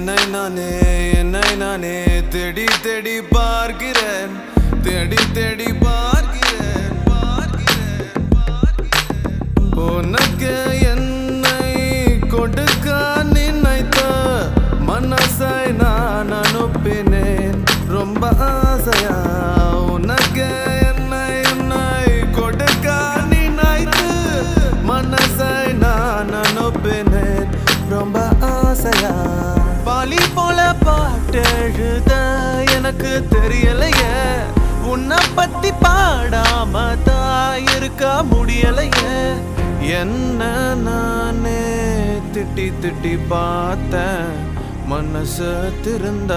என்னை நானே தேடி தேடி பார்க்கிறேன் உனக்கு என்னை கொடுக்க நினைத்த மனசை நான் அனுப்பினேன் ரொம்ப ஆசையா உனக்கு என்னை கொடுக்க நினைத்து மனசை நான் அனுப்பினேன் ரொம்ப ஆசையா பாலி போல பாட்டெழுத எனக்கு தெரியலையே உன்னை பத்தி பாடாம தான் இருக்க முடியலையே என்ன நானே திட்டி திட்டி பார்த்தேன் மனசு திருந்த